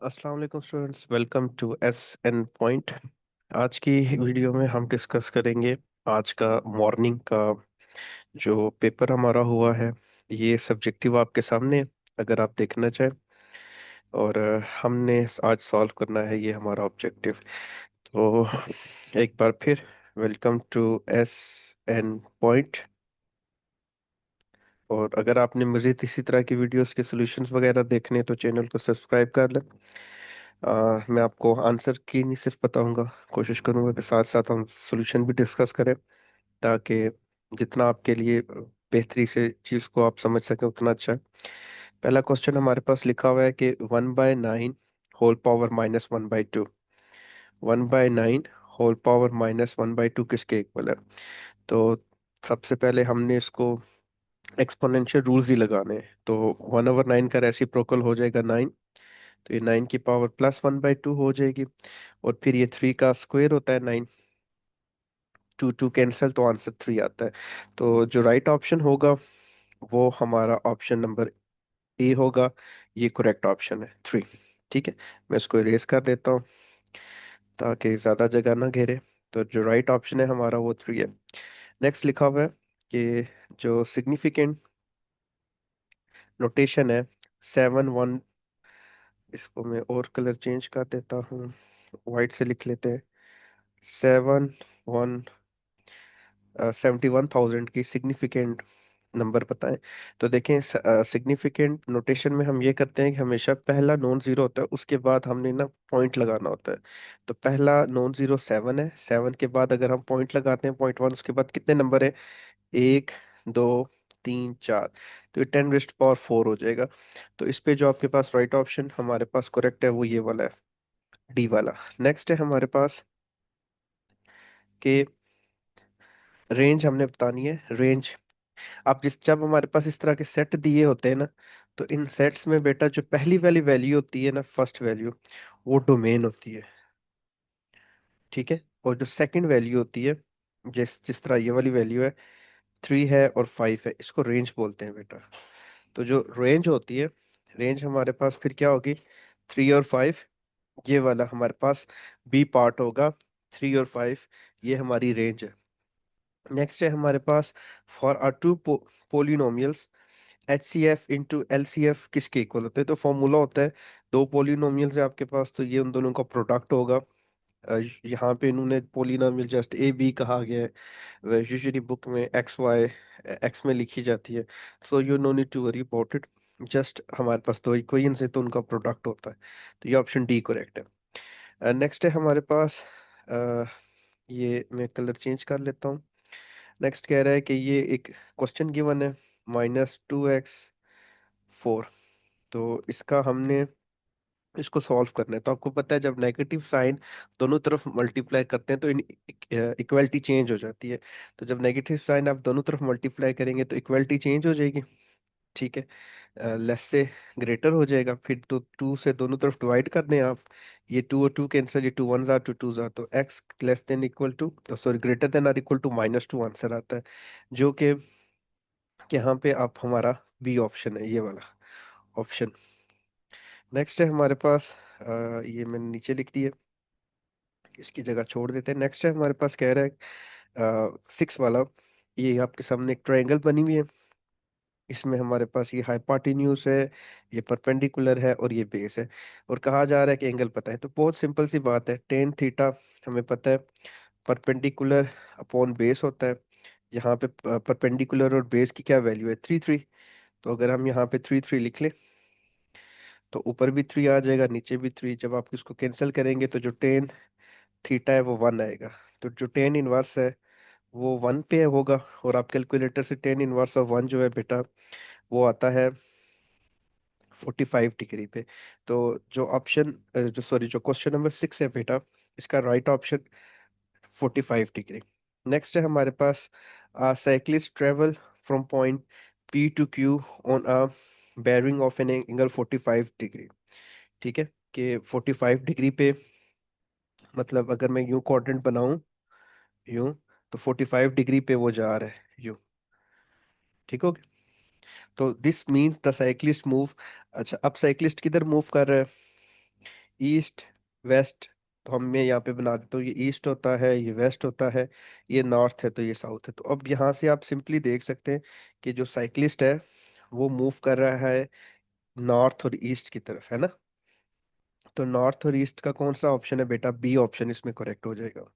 अस्सलाम वालेकुम students, welcome to S N point. आज की वीडियो में हम डिस्कस करेंगे आज का मॉर्निंग का जो पेपर हमारा हुआ है। ये सब्जेक्टिव आपके सामने है, अगर आप देखना चाहें। और हमने आज सॉल्व करना है, ये हमारा ऑब्जेक्टिव। तो एक बार फिर welcome to S N point. और अगर आपने मज़ीद इसी तरह की वीडियोस के सॉल्यूशंस वगैरह देखने हैं, तो चैनल को सब्सक्राइब कर लें। मैं आपको आंसर की नहीं सिर्फ बताऊंगा, कोशिश करूंगा कि साथ साथ हम सॉल्यूशन भी डिस्कस करें, ताकि जितना आपके लिए बेहतरी से चीज़ को आप समझ सकें उतना अच्छा है। पहला क्वेश्चन हमारे पास लिखा हुआ है कि 1/9 होल पावर -1/2। 1/9 होल पावर -1/2 किसके इक्वल है? तो सबसे पहले हमने इसको एक्सपोनेंशियल रूल्स ही लगाने हैं। तो 1/9 का रेसिप्रोकल हो जाएगा 9। तो ये 9 की पावर +1/2 हो जाएगी। और फिर ये 3 का स्क्वायर होता है 9। 2 2 कैंसिल, तो आंसर 3 आता है। तो जो राइट ऑप्शन होगा वो हमारा ऑप्शन नंबर ए होगा। ये करेक्ट ऑप्शन है 3। ठीक है, मैं इसको इरेज कर देता हूँ ताकि ज़्यादा जगह ना घेरे। तो जो राइट ऑप्शन है हमारा वो 3 है। नेक्स्ट लिखा हुआ है कि जो सिग्निफिकेंट नोटेशन है 7 1। इसको मैं और कलर चेंज कर देता हूँ, वाइट से लिख लेते हैं। 7 1 71,000 की सिग्निफिकेंट नंबर बताएं। तो देखें, सिग्निफिकेंट नोटेशन में हम ये करते हैं कि हमेशा पहला नॉन जीरो होता है, उसके बाद हमने ना पॉइंट लगाना होता है। तो पहला नॉन जीरो 7 है, 7 के बाद अगर हम पॉइंट लगाते हैं .1, उसके बाद कितने नंबर है? 1 2 3 4। तो ये 10⁻⁴ हो जाएगा। तो इस पे जो आपके पास राइट ऑप्शन हमारे पास करेक्ट है वो ये वाला है, डी वाला। नेक्स्ट है हमारे पास कि रेंज हमने बतानी है। रेंज, आप जब हमारे पास इस तरह के सेट दिए होते हैं ना, तो इन सेट्स में बेटा जो पहली वाली वैल्यू होती है ना, फर्स्ट वैल्यू, वो डोमेन होती है। ठीक है, और जो सेकंड वैल्यू होती है, जिस जिस तरह ये वाली वैल्यू है 3 है और 5 है, इसको रेंज बोलते हैं बेटा। तो जो रेंज होती है, रेंज हमारे पास फिर क्या होगी? 3 और 5, ये वाला हमारे पास बी पार्ट होगा। 3 और 5 ये हमारी रेंज है। नेक्स्ट है हमारे पास for are two polynomials HCF into LCF किसके इक्वल होते हैं? तो फॉर्मूला होता है, दो पोलिनोमियल्स है आपके पास, तो ये उन दोनों का प्रोडक्ट होगा। यहाँ पे इन्होंने पोलिनोमियल जस्ट ए बी कहा गया है। यूजुअली बुक में एक्स वाई एक्स में लिखी जाती है। So you no need to worry about it. Just हमारे पास दो इक्वेशंस है तो उनका प्रोडक्ट होता है। तो ये ऑप्शन डी करेक्ट है। नेक्स्ट है हमारे पास, अ, ये मैं कलर चेंज कर लेता हूँ। नेक्स्ट कह रहा है कि ये एक क्वेश्चन गिवन है, -2x4। तो इसका हमने इसको सॉल्व करना है। तो आपको पता है जब नेगेटिव साइन दोनों तरफ मल्टीप्लाई करते हैं तो इक्वलिटी चेंज हो जाती है। तो जब नेगेटिव साइन आप दोनों तरफ मल्टीप्लाई करेंगे तो इक्वलिटी चेंज हो जाएगी। ठीक है, लेस से ग्रेटर हो जाएगा। फिर तो 2 से दोनों तरफ डिवाइड कर दें आप, ये 2 और 2 कैंसिल, ये 2 1 जार 2 2 जार, तो x less than equal to, sorry greater than और इक्वल टू -2 आंसर आता है। जो कि यहाँ पे आप हमारा बी ऑप्शन है, ये वाला ऑप्शन। नेक्स्ट है हमारे पास, ये मैंने नीचे लिख दी है, इसकी जगह छोड़ देते हैं। नेक्स्ट है हमारे पास कह रहा है 6 वाला, ये आपके सामने एक ट्रायंगल बनी हुई है। इसमें हमारे पास ये हाइपोटेन्यूज है, ये परपेंडिकुलर है और ये बेस है। और कहा जा रहा है कि एंगल पता है। तो बहुत सिंपल सी बात है, टेन थीटा हमें पता है परपेंडिकुलर अपॉन बेस होता है। यहाँ पे परपेंडिकुलर और बेस की क्या वैल्यू है? 3 3। तो अगर हम यहाँ पे 3 3 लिख लें तो ऊपर भी 3 आ जाएगा, नीचे भी 3। जब आप इसको कैंसिल करेंगे तो जो टेन थीटा है वो 1 आएगा। तो जो टेन इनवर्स है वो 1 पे होगा। और आप कैलकुलेटर से टेन इनवर्स ऑफ 1 जो है बेटा, वो आता है 45 डिग्री पे। तो जो ऑप्शन, जो सॉरी जो क्वेश्चन नंबर 6 है बेटा, इसका राइट ऑप्शन 45 डिग्री। नेक्स्ट है हमारे पास, cyclist travel from point P to Q on a bearing of an angle 45 degree. ठीक है, कि 45 डिग्री पे, मतलब अगर मैं यूं कोऑर्डिनेट बनाऊं, यूं, तो 45 डिग्री पे वो जा रहा है यूं। ठीक हो गया? तो this means the cyclist move. अच्छा, अब साइक्लिस्ट किधर मूव कर रहा है? ईस्ट वेस्ट, तो हम मैं यहाँ पे बना देता हूँ, ये ईस्ट होता है, ये वेस्ट होता है, ये नॉर्थ है, तो ये साउथ है। तो अब यहाँ से आप सिंपली देख सकते हैं कि जो साइकिलिस्ट है वो मूव कर रहा है नॉर्थ और ईस्ट की तरफ, है ना। तो नॉर्थ और ईस्ट का कौन सा ऑप्शन है बेटा, बी ऑप्शन इसमें करेक्ट हो जाएगा।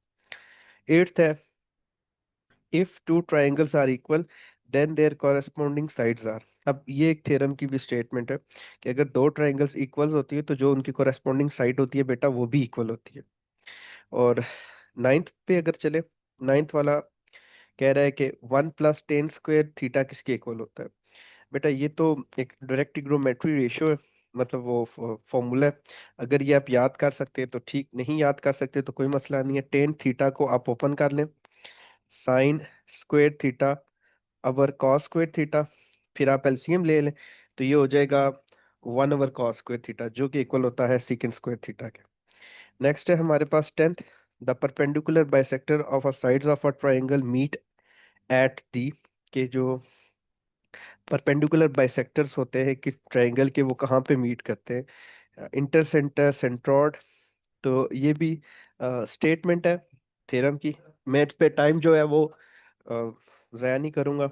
एट्थ है, if two triangles are equal then their corresponding sides are. अब ये एक थ्योरम की भी स्टेटमेंट है कि अगर दो ट्राइंगल्स इक्वल होती है तो जो उनकी कॉरेस्पॉन्डिंग साइड होती है बेटा वो भी इक्वल होती है। और नाइन्थ पे अगर चले, नाइन्थ वाला कह रहा है कि 1 + tan² थीटा किसके इक्वल होता है। बेटा ये तो एक डायरेक्ट ट्रिग्नोमेट्री रेशियो है, मतलब वो फॉर्मूला है। अगर ये आप याद कर सकते हैं तो ठीक, नहीं याद कर सकते तो कोई मसला नहीं है। टेन थीटा को आप ओपन कर लें, sin² थीटा अवर cos² थीटा, फिर आप एलसीएम ले लें, तो ये हो जाएगा 1/cos² थीटा, जो कि इक्वल होता है sec² थीटा के। नेक्स्ट है हमारे पास tenth, the perpendicular bisector of a sides of a triangle meet at the, के जो परपेंडिकुलर बाइसेक्टर्स होते हैं कि ट्राइंगल के, वो कहाँ पे मीट करते हैं, इंटर सेंटर सेंट्रोइड। तो ये भी स्टेटमेंट है थ्योरम की। मैं इस पे टाइम जो है वो ज़ाया नहीं करूंगा।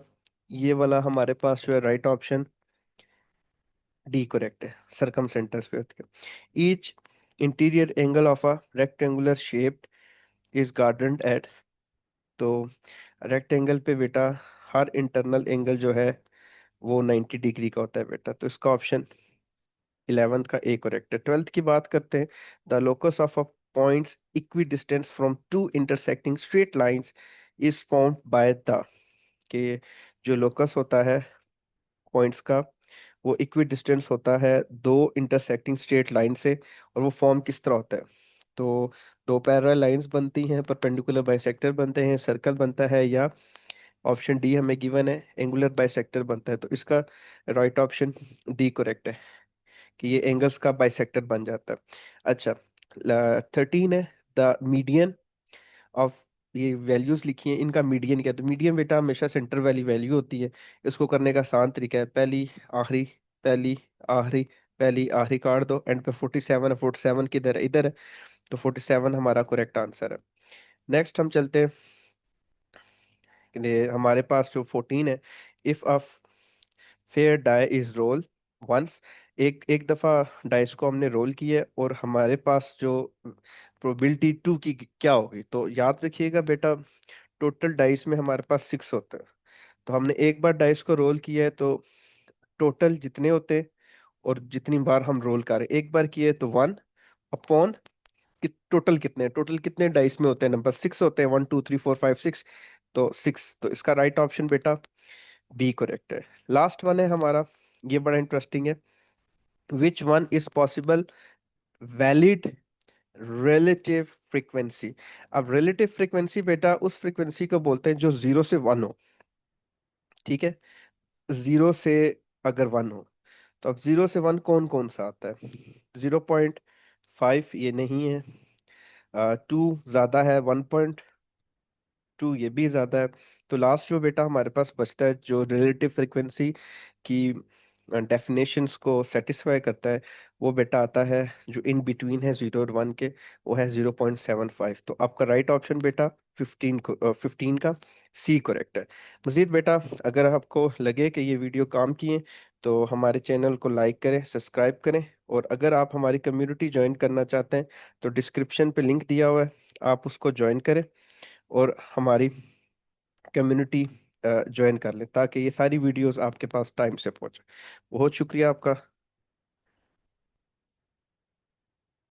ये वाला हमारे पास जो है राइट ऑप्शन डी करेक्ट है, सरकम सेंटर्स पे होते हैं। Each interior angle of a rectangular shape is gardened at, तो रेक्टेंगल पे बेटा हर इंटरनल एंगल जो है वो 90 डिग्री का होता है बेटा, तो इसका ऑप्शन 11th का ए करेक्ट है। ट्वेल्थ की बात करते हैं, the locus of a points equidistant from two intersecting straight lines is found by the, के जो लोकस होता है पॉइंट्स का वो इक्वी डिस्टेंस होता है दो इंटरसेक्टिंग स्ट्रेट लाइन से। और वो फॉर्म किस तरह होता है, तो दो पैरेलल लाइंस बनती हैं, परपेंडिकुलर बाइसेक्टर बनते हैं, सर्कल बनता है, या ऑप्शन डी हमें गिवन है एंगुलर बाइसेक्टर बनता है। तो इसका राइट ऑप्शन डी करेक्ट है कि ये एंगल्स का बाइसेक्टर बन जाता है। अच्छा, 13 है, द मीडियन ऑफ, ये वैल्यूज लिखी हैं, इनका मीडियन क्या है। तो मीडियन बेटा हमेशा सेंटर वाली वैल्यू होती है। इसको करने का आसान तरीका है, पहली आखिरी, पहली आखिरी, पहली आखिरी काट दो, एंड पे 47 है, 47 किधर है, इधर है, तो 47 हमारा करेक्ट आंसर है। नेक्स्ट हम चलते हैं, हमारे पास जो 14 है, if a fair die is roll once, एक एक दफा डाइस को हमने रोल किया है और हमारे पास जो प्रोबेबिलिटी टू की क्या होगी, तो याद रखिएगा बेटा टोटल डाइस में हमारे पास 6 होते हैं। तो हमने एक बार डाइस को रोल किया है तो टोटल जितने होते हैं, और जितनी बार हम रोल करें, एक बार किए तो 1 अपॉन टोटल कितने, टोटल कितने डाइस में होते हैं, नंबर 6 होते हैं, 1 2 3 4 5 6, तो 6, तो इसका राइट ऑप्शन बेटा बी करेक्ट है। लास्ट वन है हमारा, ये बड़ा इंटरेस्टिंग है, which one is possible valid relative frequency. अब रिलेटिव फ्रीक्वेंसी बेटा उस फ्रीक्वेंसी को बोलते हैं जो 0 से 1 हो, ठीक है। 0 से अगर 1 हो, तो अब 0 से 1 कौन कौन सा आता है, 0.5 ये नहीं है, 2 ज्यादा है, 1.2 ये भी ज्यादा है। तो लास्ट जो बेटा हमारे पास बचता है जो रिलेटिव फ्रीक्वेंसी की डेफिनेशंस को सेटिस्फाई करता है, वो बेटा आता है जो इन बिटवीन है 0 और 1 के, वो है 0.75। तो आपका राइट ऑप्शन बेटा 15 का सी करेक्ट है। मजीद बेटा अगर आपको लगे कि ये वीडियो काम की है तो हमारे चैनल को लाइक करें, सब्सक्राइब करें, और अगर आप हमारी कम्युनिटी ज्वाइन करना चाहते हैं तो डिस्क्रिप्शन पे लिंक दिया हुआ है, आप उसको ज्वाइन करें और हमारी कम्युनिटी ज्वाइन कर लें ताकि ये सारी वीडियोस आपके पास टाइम से पहुंचे। बहुत शुक्रिया आपका।